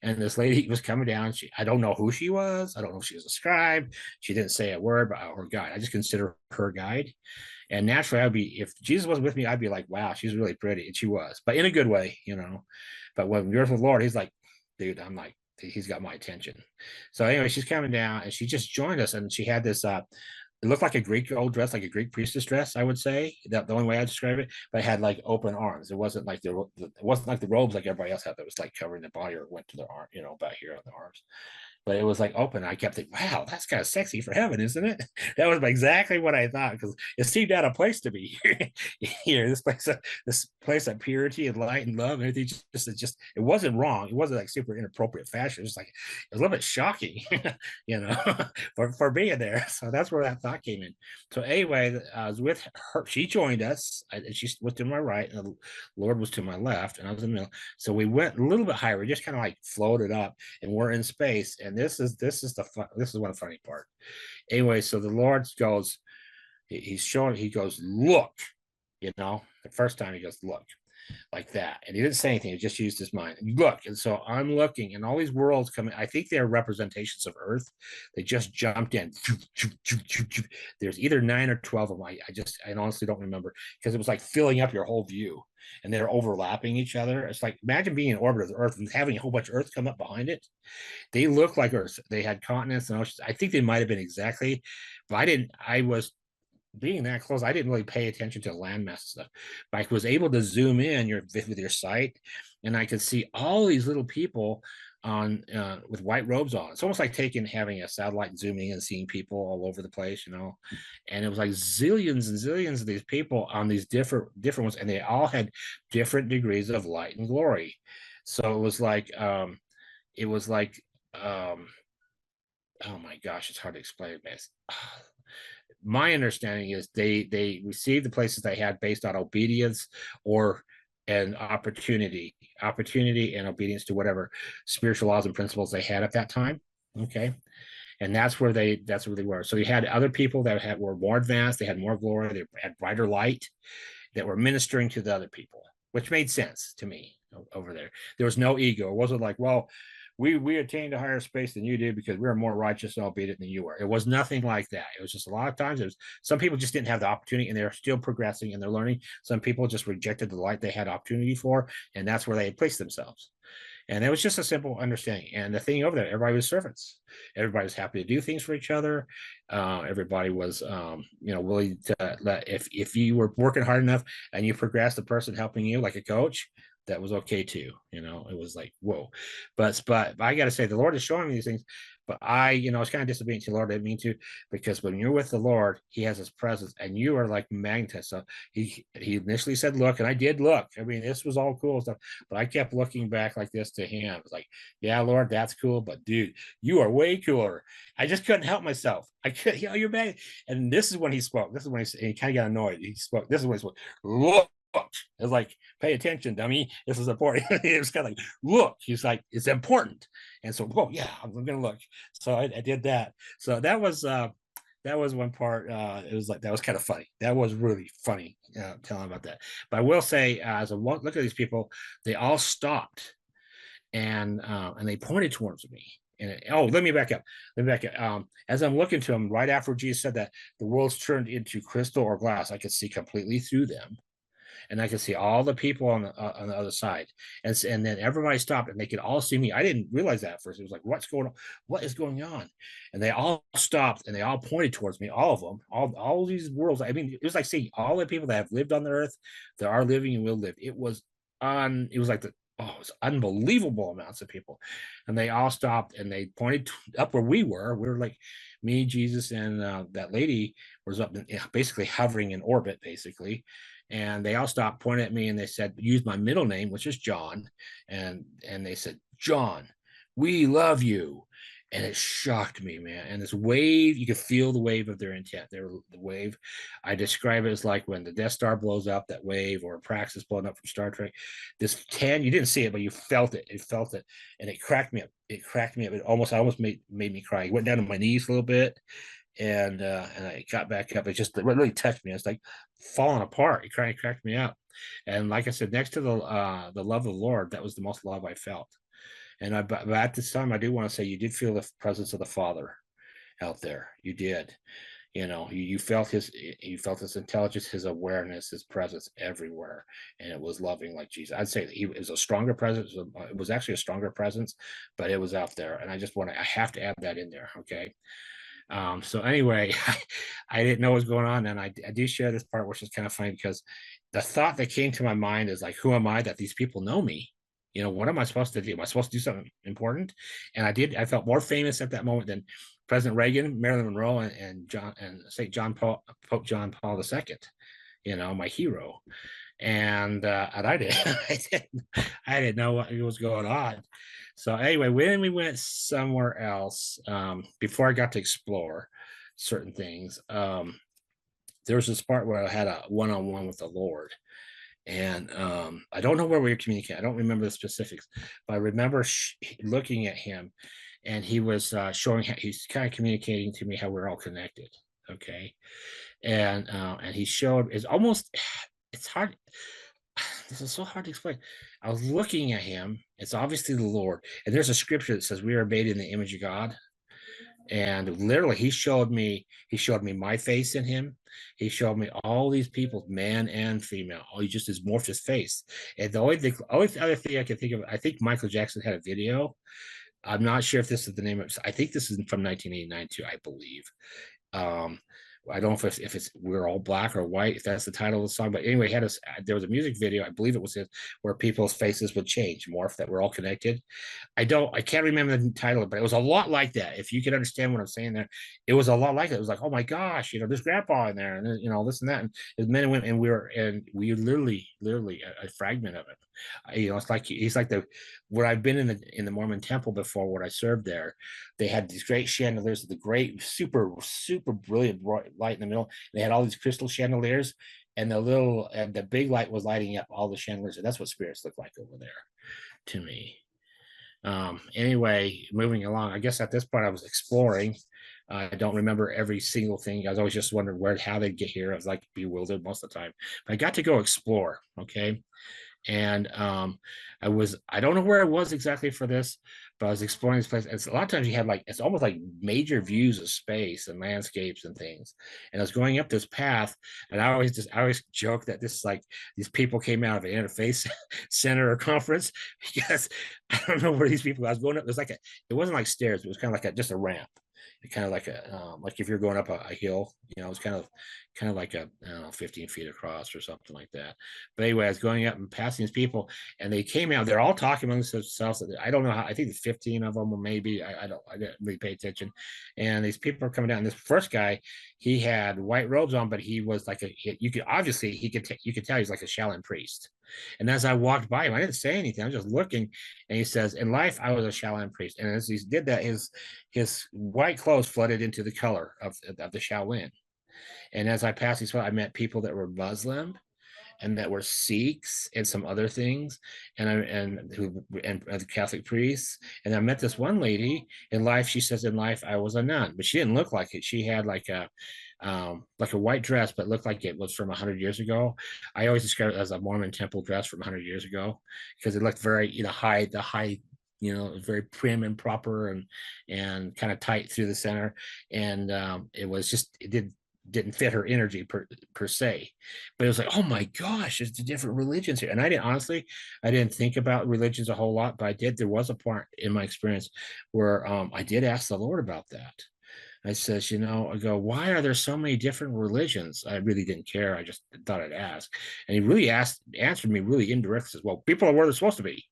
And this lady was coming down. I don't know who she was. I don't know if she was a scribe. She didn't say a word, but her guide. I just consider her guide. And naturally, if Jesus was with me, I'd be like, wow, she's really pretty. And she was, but in a good way, But when you're with the Lord, he's like, dude, I'm like, he's got my attention. So anyway, she's coming down, and she just joined us, and she had this it looked like a Greek old dress, like a Greek priestess dress, I would say. That the only way I describe it, but it had like open arms. It wasn't like the robes like everybody else had that was like covering the body or went to the arm, about here on the arms. But it was like open. I kept thinking, wow, that's kind of sexy for heaven, isn't it? That was exactly what I thought, because it seemed out of place to be here. This place of purity and light and love and everything. It wasn't wrong. It wasn't like super inappropriate fashion. It was like, it was a little bit shocking, for being there. So that's where that thought came in. So anyway, I was with her. She joined us. She was to my right, and the Lord was to my left, and I was in the middle. So we went a little bit higher. We just kind of like floated up, and we're in space. And this is one funny part. Anyway, so the Lord goes, he goes, look, the first time he goes, look, like that. And he didn't say anything. He just used his mind. Look. And so I'm looking, and all these worlds come in. I think they're representations of Earth. They just jumped in. There's either 9 or 12 of them. I honestly don't remember, because it was like filling up your whole view, and they're overlapping each other. It's like, imagine being in orbit of the Earth and having a whole bunch of Earth come up behind it. They look like Earth. They had continents and oceans. I think they might have been exactly, but I was being that close, I didn't really pay attention to landmass stuff. But I was able to zoom in with your sight, and I could see all these little people on with white robes on. It's almost like having a satellite and zooming and seeing people all over the place, And it was like zillions and zillions of these people on these different ones, and they all had different degrees of light and glory. So it was like oh my gosh, it's hard to explain, man. My understanding is they received the places they had based on obedience and opportunity and obedience to whatever spiritual laws and principles they had at that time. Okay. And that's where they were. So you had other people that were more advanced, they had more glory, they had brighter light, that were ministering to the other people, which made sense to me over there. There was no ego. It wasn't like, well, we attained a higher space than you did because we were more righteous and obedient than you were. It was nothing like that. It was just a lot of times some people just didn't have the opportunity, and they're still progressing and they're learning. Some people just rejected the light they had opportunity for, and that's where they placed themselves. And it was just a simple understanding. And the thing over there, everybody was servants. Everybody was happy to do things for each other. Everybody was, willing to if you were working hard enough and you progressed, the person helping you like a coach, that was okay too. It was like, whoa. But I got to say, the Lord is showing me these things. But I was kind of disobedient to the Lord. I didn't mean to, because when you're with the Lord, he has his presence, and you are like magnetized. So he initially said, look, and I did look. I mean, this was all cool stuff, but I kept looking back like this to him. It was like, yeah, Lord, that's cool, but dude, you are way cooler. I just couldn't help myself. I could, you're bad. And this is when he spoke. This is when he kind of got annoyed. He spoke. This is when he spoke. Look. It's like, pay attention, dummy. This is important. It was kind of like, look. He's like, it's important. And so, yeah, I'm gonna look. So I did that. So that was that was one part. It was like, that was kind of funny. That was really funny, telling about that. But I will say, as I look at these people, they all stopped and they pointed towards me. And let me back up. As I'm looking to them, right after Jesus said that the world's turned into crystal or glass, I could see completely through them, and I could see all the people on the other side. And then everybody stopped, and they could all see me. I didn't realize that at first. It was like, what's going on? What is going on? And they all stopped, and they all pointed towards me. All of them, all these worlds. I mean, it was like seeing all the people that have lived on the earth, that are living and will live. It was like it was unbelievable amounts of people, and they all stopped and they pointed up where we were. We were like, me, Jesus, and that lady was up, basically hovering in orbit, basically. And they all stopped, pointed at me, and they said, use my middle name, which is John, and they said, John, we love you. And it shocked me, man. And this wave, you could feel the wave of their intent. The wave, I describe it as like when the Death Star blows up, that wave, or Praxis blowing up from Star Trek. This you didn't see it, but you felt it. You felt it, and it cracked me up. It cracked me up. I almost made me cry. I went down on my knees a little bit, and I got back up. It really touched me. It's like falling apart. It cracked me up. And like I said, next to the love of the Lord, that was the most love I felt. And but at this time, I do want to say, you did feel the presence of the Father out there. You did. You felt his intelligence, his awareness, his presence everywhere, and it was loving like Jesus. I'd say it was a stronger presence. It was actually a stronger presence, but it was out there. And I have to add that in there. Okay. So anyway, I didn't know what was going on, and I do share this part, which is kind of funny, because the thought that came to my mind is like, who am I that these people know me? What am I supposed to do? Am I supposed to do something important? And I felt more famous at that moment than President Reagan, Marilyn Monroe, and Pope John Paul II, my hero. And I didn't know what was going on. So anyway, when we went somewhere else, before I got to explore certain things, there was this part where I had a one-on-one with the Lord. And I don't know where we were communicating. I don't remember the specifics, but I remember looking at him, and he was he's kind of communicating to me how we're all connected. Okay. And he showed, it's hard. This is so hard to explain. I was looking at him. It's obviously the Lord. And there's a scripture that says we are made in the image of God. And literally he showed me my face in him. He showed me all these people, man and female. He just has morphed his face. And the only other thing I can think of, I think Michael Jackson had a video. I'm not sure if this is the name of it. I think this is from 1989 too, I believe. I don't know if it's We're All Black or White, if that's the title of the song. But anyway, there was a music video, I believe it was his, where people's faces would change, morph, that we're all connected. I can't remember the title, but it was a lot like that. If you could understand what I'm saying there, it was a lot like it. It was like, oh my gosh, there's grandpa in there, and this and that, and there's men and women, and we literally a fragment of it. It's like he's like where I've been in the Mormon temple before, where I served there. They had these great chandeliers, the great super brilliant light in the middle. They had all these crystal chandeliers, and the big light was lighting up all the chandeliers. And that's what spirits look like over there to me. Anyway, moving along, I guess at this point I was exploring. I don't remember every single thing. I was always just wondering how they'd get here. I was like bewildered most of the time, but I got to go explore. Okay. And I don't know where I was exactly for this, but I was exploring this place. And a lot of times you have it's almost like major views of space and landscapes and things. And I was going up this path, and I always joke that this is like these people came out of an interface center or conference, because I don't know where these people. I was going up. It wasn't like stairs. It was kind of like just a ramp. Kind of like like if you're going up a hill, it's kind of like 15 feet across or something like that. But anyway, I was going up and passing these people, and they came out. They're all talking amongst themselves. I don't know how. I think 15 of them, or maybe I didn't really pay attention. And these people are coming down. This first guy, he had white robes on, but he was like you could tell he's like a Shaolin priest. And as I walked by him, I didn't say anything. I was just looking, and he says, "In life, I was a Shaolin priest." And as he did that, his white clothes flooded into the color of the Shaolin. And as I passed these, I met people that were Muslim, and that were Sikhs and some other things, and the Catholic priests. And I met this one lady in life. She says in life I was a nun, but she didn't look like it. She had like a white dress, but looked like it was from 100 years ago. I always describe it as a Mormon temple dress from 100 years ago, because it looked very, the high, very prim and proper, and kind of tight through the center. And it was just, it didn't fit her energy per se, but it was like, oh my gosh, there's the different religions here. And I didn't think about religions a whole lot, but there was a part in my experience where I did ask the Lord about that. I says, I go, why are there so many different religions? I really didn't care. I just thought I'd ask. And he really answered me really indirectly. Says, well, people are where they're supposed to be.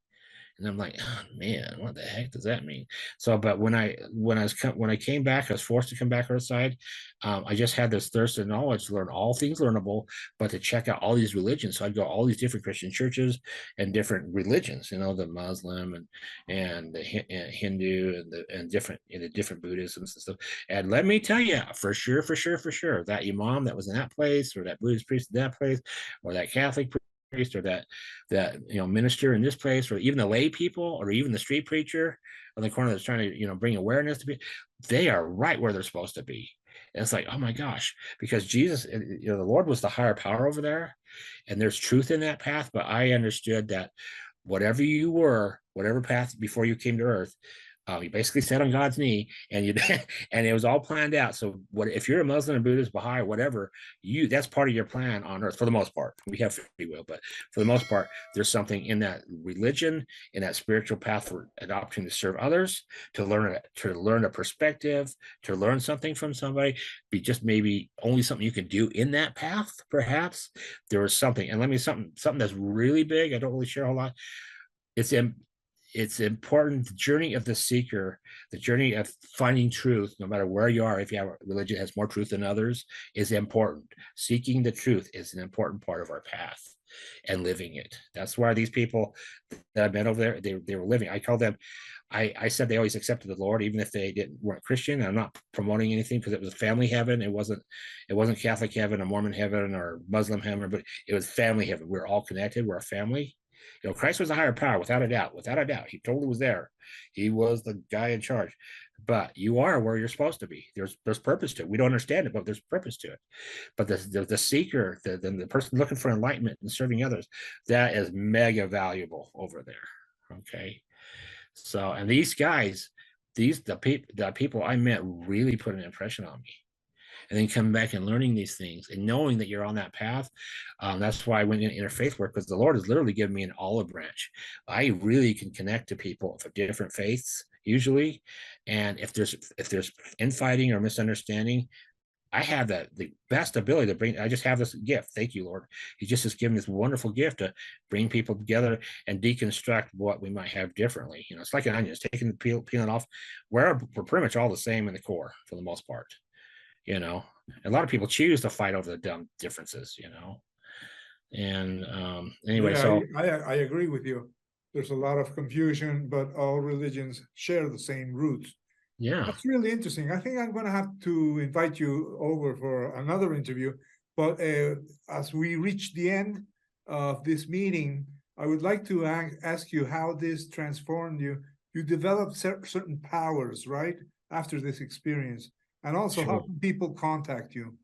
And I'm like, oh man, what the heck does that mean? So, but when I came back, I was forced to come back outside. I just had this thirst of knowledge to learn all things learnable, but to check out all these religions. So I'd go all these different Christian churches and different religions, the Muslim and the Hindu and different Buddhisms and stuff. And let me tell you, for sure, that imam that was in that place, or that Buddhist priest in that place, or that Catholic priest, or that minister in this place, or even the lay people, or even the street preacher on the corner that's trying to bring awareness to be, they are right where they're supposed to be. And it's like, oh my gosh, because Jesus, the Lord was the higher power over there, and there's truth in that path. But I understood that whatever you were, whatever path before you came to earth, you basically sat on God's knee, and and it was all planned out. So if you're a Muslim, Buddhist, Baha'i, whatever, that's part of your plan on earth for the most part. We have free will, but for the most part, there's something in that religion, in that spiritual path, for an opportunity to serve others, to learn a perspective, to learn something from somebody. Be just maybe only something you can do in that path. Perhaps there was something, and let me something that's really big. I don't really share a whole lot. It's important, the journey of the seeker, the journey of finding truth, no matter where you are. If you have a religion that has more truth than others, is important. Seeking the truth is an important part of our path, and living it. That's why these people that I met over there, they were living. I call them, I said they always accepted the Lord, even if they weren't Christian. I'm not promoting anything, because it was family heaven. It wasn't Catholic heaven, or Mormon heaven, or Muslim heaven, but it was family heaven. We're all connected. We're a family. Christ was a higher power, without a doubt. He totally was there. He was the guy in charge. But you are where you're supposed to be. There's purpose to it. We don't understand it, but there's purpose to it. But the seeker, the person looking for enlightenment and serving others, that is mega valuable over there. Okay. So, and these guys, the people I met really put an impression on me. And then coming back and learning these things and knowing that you're on that path. That's why I went into interfaith work, because the Lord has literally given me an olive branch. I really can connect to people of different faiths usually. And if there's infighting or misunderstanding, I have the best ability to bring. I just have this gift. Thank you, Lord. He just has given this wonderful gift to bring people together and deconstruct what we might have differently. It's like an onion. It's taking the peeling off. We're pretty much all the same in the core for the most part. A lot of people choose to fight over the dumb differences. And anyway, Yeah, so I agree with you. There's a lot of confusion, but all religions share the same roots. yeah, That's really interesting. I think I'm going to have to invite you over for another interview. But as we reach the end of this meeting, I would like to ask you how this transformed you. You developed certain powers, right, after this experience. And also, sure. how can people contact you?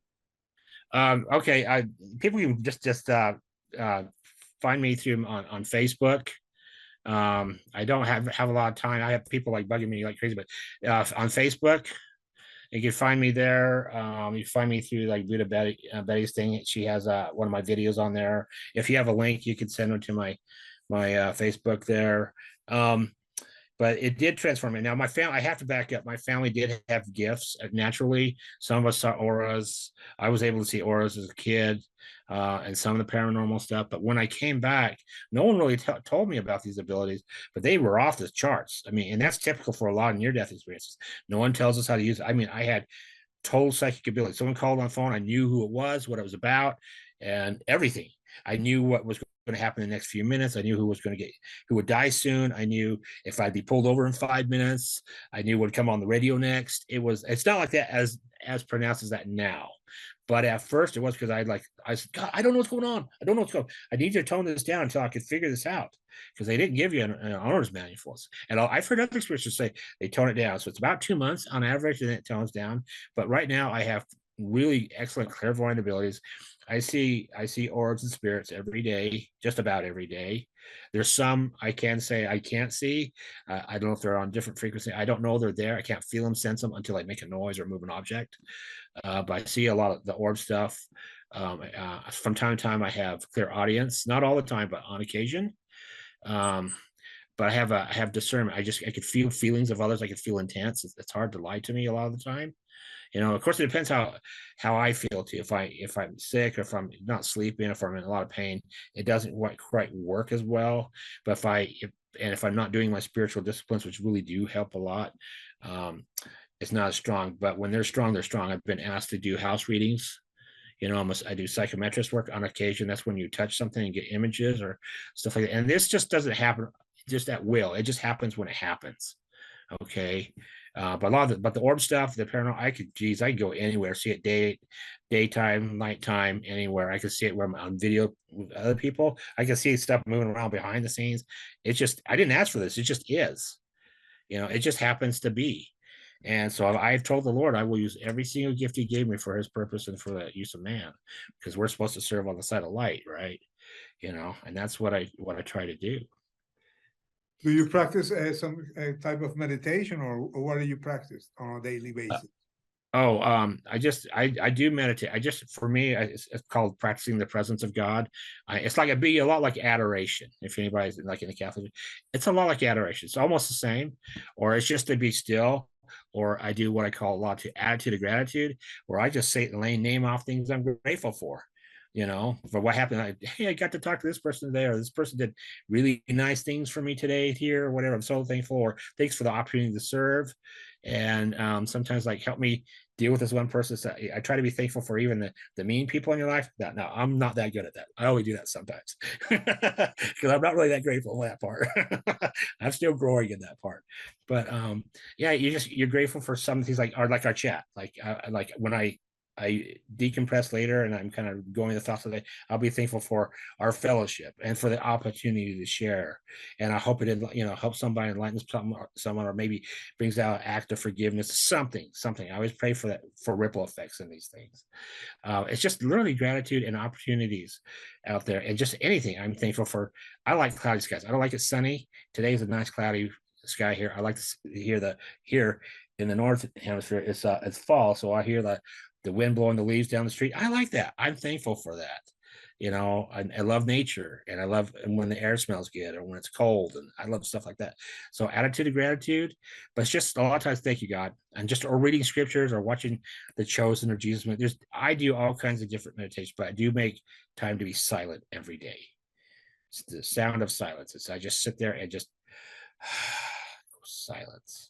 Okay, people can just find me through on Facebook. I don't have a lot of time. I have people like bugging me like crazy, but on Facebook, you can find me there. You can find me through like Buddha Betty's thing. She has one of my videos on there. If you have a link, you can send it to my Facebook there. But it did transform me. Now, my family, I have to back up. My family did have gifts naturally. Some of us saw auras. I was able to see auras as a kid, and some of the paranormal stuff. But when I came back, no one really told me about these abilities, but they were off the charts. I mean, and that's typical for a lot of near-death experiences. No one tells us how to use it. I mean, I had total psychic ability. Someone called on the phone. I knew who it was, what it was about, and everything. I knew what was going to happen in the next few minutes. I knew who would die soon. I knew if I'd be pulled over in 5 minutes. I knew what would come on the radio next. It's not like that as pronounced as that now. But at first it was because I said, God, I don't know what's going on. I don't know what's going on. I need you to tone this down until I could figure this out, because they didn't give you an owner's manual for us. And I've heard other experts say they tone it down. So it's about 2 months on average, and then it tones down. But right now I have really excellent clairvoyant abilities. I see orbs and spirits every day, just about every day. There's some I can say I can't see. I don't know if they're on different frequency. I don't know they're there. I can't feel them, sense them until I make a noise or move an object. But I see a lot of the orb stuff. From time to time, I have clear audience, not all the time, but on occasion. But I have discernment. I could feel feelings of others. I could feel intents. It's hard to lie to me a lot of the time. Of course, it depends how I feel too. If I'm sick, or if I'm not sleeping, if I'm in a lot of pain, it doesn't quite work as well. But if I'm not doing my spiritual disciplines, which really do help a lot, it's not as strong. But when they're strong, they're strong. I've been asked to do house readings. I do psychometrist work on occasion. That's when you touch something and get images or stuff like that. And this just doesn't happen just at will. It just happens when it happens. Okay. But the orb stuff, the paranormal, I could go anywhere, see it daytime, nighttime, anywhere. I could see it where I'm on video with other people. I can see stuff moving around behind the scenes. It's just, I didn't ask for this. It just is, it just happens to be. And so I've told the Lord, I will use every single gift he gave me for his purpose and for the use of man, because we're supposed to serve on the side of light, right? And that's what I try to do. Do you practice some type of meditation, or what do you practice on a daily basis? I do meditate. For me, it's called practicing the presence of God. It's like a lot like adoration. If anybody's like in the Catholic, it's a lot like adoration. It's almost the same, or it's just to be still. Or I do what I call a lot to attitude of gratitude, where I just say name off things I'm grateful for. For what happened. Hey, I got to talk to this person today, or this person did really nice things for me today here, or whatever. I'm so thankful, or thanks for the opportunity to serve. And sometimes help me deal with this one person. So I try to be thankful for even the mean people in your life. No, I'm not that good at that. I only do that sometimes because I'm not really that grateful for that part. I'm still growing in that part. But yeah, you're grateful for some things like our chat. Like when I decompress later and I'm kind of going the thoughts of the day, I'll be thankful for our fellowship and for the opportunity to share. And I hope it helps somebody, enlightens someone, or maybe brings out an act of forgiveness, something. I always pray for that, for ripple effects in these things. It's just literally gratitude and opportunities out there, and just anything. I'm thankful for. I like cloudy skies. I don't like it sunny. Today's a nice cloudy sky here. I like to hear here in the north hemisphere. It's fall, so I hear the wind blowing the leaves down the street. I like that. I'm thankful for that. I love nature, and I love when the air smells good, or when it's cold, and I love stuff like that. So attitude of gratitude, but it's just a lot of times, thank you, God, and or reading scriptures, or watching The Chosen or Jesus. I do all kinds of different meditations, but I do make time to be silent every day. It's the sound of silence. I just sit there and just silence,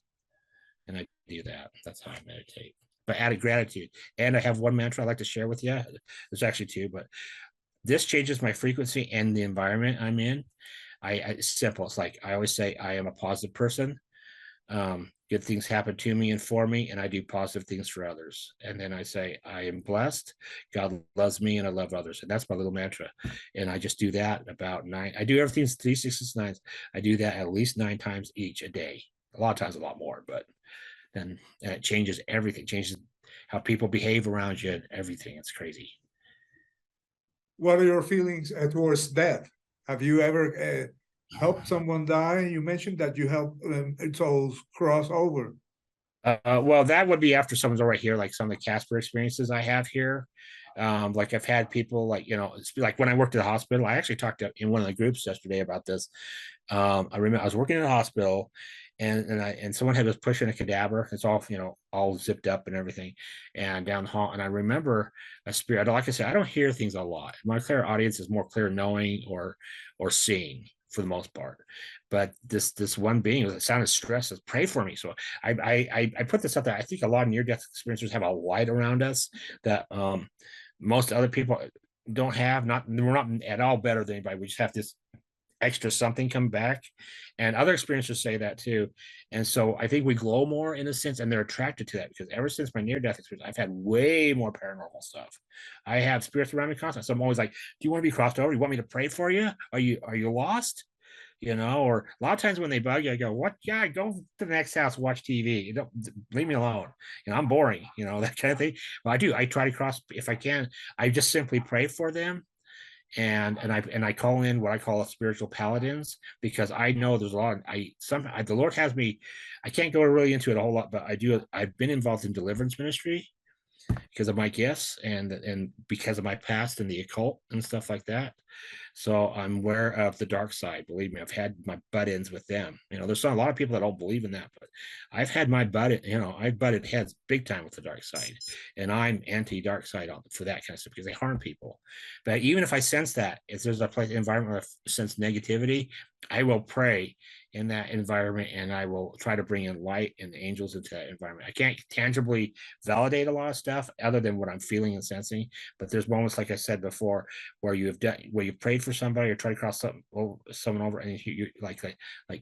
and I do that. That's how I meditate. But added gratitude. And I have one mantra I'd like to share with you. There's actually two, but this changes my frequency and the environment I'm in. It's simple. It's like I always say, I am a positive person. Good things happen to me and for me, and I do positive things for others. And then I say, I am blessed. God loves me, and I love others. And that's my little mantra. And I just do that about 9. I do everything 3, 6, 9. I do that at least 9 times each a day. A lot of times, a lot more, but and it changes everything. Changes how people behave around you and everything. It's crazy. What are your feelings towards death? Have you ever helped someone die? You mentioned that you help souls cross over. Well, that would be after someone's already here, like some of the Casper experiences I have here. Like I've had people it's like when I worked at the hospital. I actually talked in one of the groups yesterday about this. I remember I was working in a hospital, and someone was pushing a cadaver. It's all all zipped up and everything, and down the hall. And I remember a spirit. Like I said, I don't hear things a lot. My clear audience is more clear knowing or seeing for the most part. But this one being, it sounded stressed, pray for me. So I put this up there. I think a lot of near-death experiencers have a light around us that most other people don't have. We're not at all better than anybody. We just have this extra something come back. And other experiencers say that too. And so I think we glow more in a sense, and they're attracted to that, because ever since my near-death experience, I've had way more paranormal stuff. I have spirits around me constantly. So I'm always like, do you want to be crossed over? You want me to pray for you? Are you lost? You know, or a lot of times when they bug you, I go, what? Yeah, go to the next house, watch TV. You don't leave me alone. You know, I'm boring, you know, that kind of thing. But I do. I try to cross if I can. I just simply pray for them. And I call in what I call spiritual paladins, because I know there's a lot of, the Lord has me, I can't go really into it a whole lot, but I've been involved in deliverance ministry because of my gifts and because of my past in the occult and stuff like that. So I'm aware of the dark side. Believe me, I've had my butt-ins with them. You know, there's not a lot of people that don't believe in that, but I've had my I butted heads big time with the dark side, and I'm anti-dark side for that kind of stuff because they harm people. But even if I sense that, if there's a place environment where I sense negativity, I will pray in that environment, and I will try to bring in light and angels into that environment. I can't tangibly validate a lot of stuff other than what I'm feeling and sensing, but there's moments, like I said before, where you've prayed for somebody or tried to cross someone over, and you like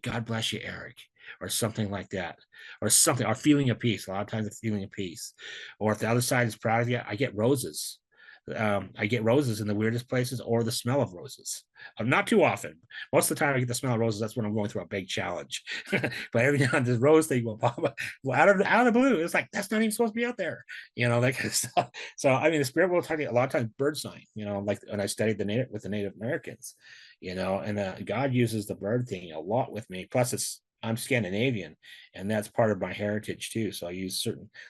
God bless you, Eric, or something like that, or something, or feeling of peace. A lot of times, a feeling of peace, or if the other side is proud of you, I get roses. I get roses in the weirdest places, or the smell of roses. Not too often. Most of the time I get the smell of roses. That's when I'm going through a big challenge. But every now and then, this rose thing will pop up out of the blue. It's like, that's not even supposed to be out there, you know, that kind of stuff. So I mean, the spirit will tell you a lot of times bird sign, you know, like when I studied the Native Americans, you know, and God uses the bird thing a lot with me. Plus I'm Scandinavian, and that's part of my heritage too. So I use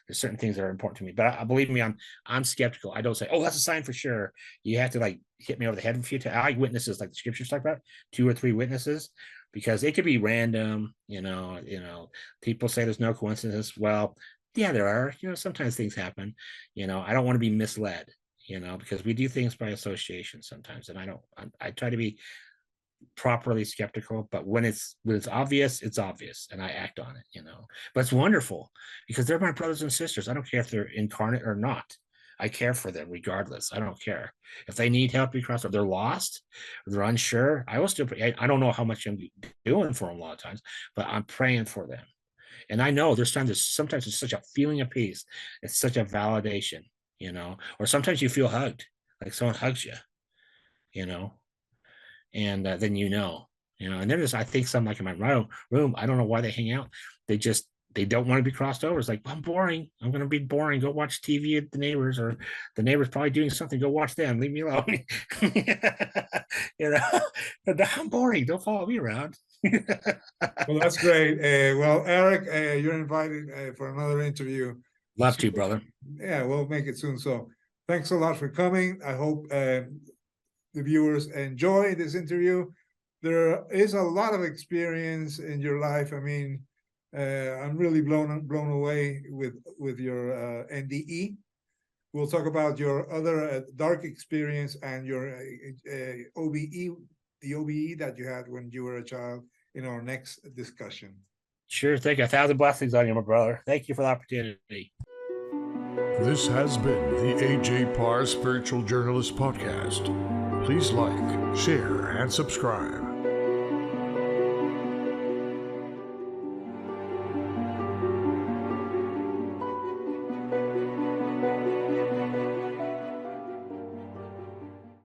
there's certain things that are important to me. But I believe me, I'm skeptical. I don't say, oh, that's a sign for sure. You have to like hit me over the head a few times. I like witnesses, like the scriptures talk about, 2 or 3 witnesses, because it could be random. You know, people say there's no coincidence. Well, yeah, there are. You know, sometimes things happen. You know, I don't want to be misled. You know, because we do things by association sometimes, and I try to be properly skeptical, but when it's obvious, it's obvious, and I act on it, you know. But it's wonderful because they're my brothers and sisters. I don't care if they're incarnate or not. I care for them regardless. I don't care if they need help because they're lost, or they're unsure. I will still pray. I don't know how much I'm doing for them a lot of times, but I'm praying for them. And I know sometimes it's such a feeling of peace. It's such a validation, you know. Or sometimes you feel hugged, like someone hugs you, you know. And then you know, and then there's, I think, some like in my room, I don't know why they hang out. They don't want to be crossed over. It's like, I'm boring. I'm going to be boring. Go watch TV at the neighbors, or the neighbors probably doing something. Go watch them. Leave me alone. You know, I'm boring. Don't follow me around. Well, that's great. Well, Eric, you're invited for another interview. Love to, brother. Yeah, we'll make it soon. So thanks a lot for coming. I hope the viewers enjoy this interview. There is a lot of experience in your life. I mean, I'm really blown away with your NDE. We'll talk about your other dark experience and your OBE, the OBE that you had when you were a child, in our next discussion. Sure thing. 1,000 blessings on you, my brother. Thank you for the opportunity. This has been the AJ Parr Spiritual Journalist Podcast. Please like, share, and subscribe.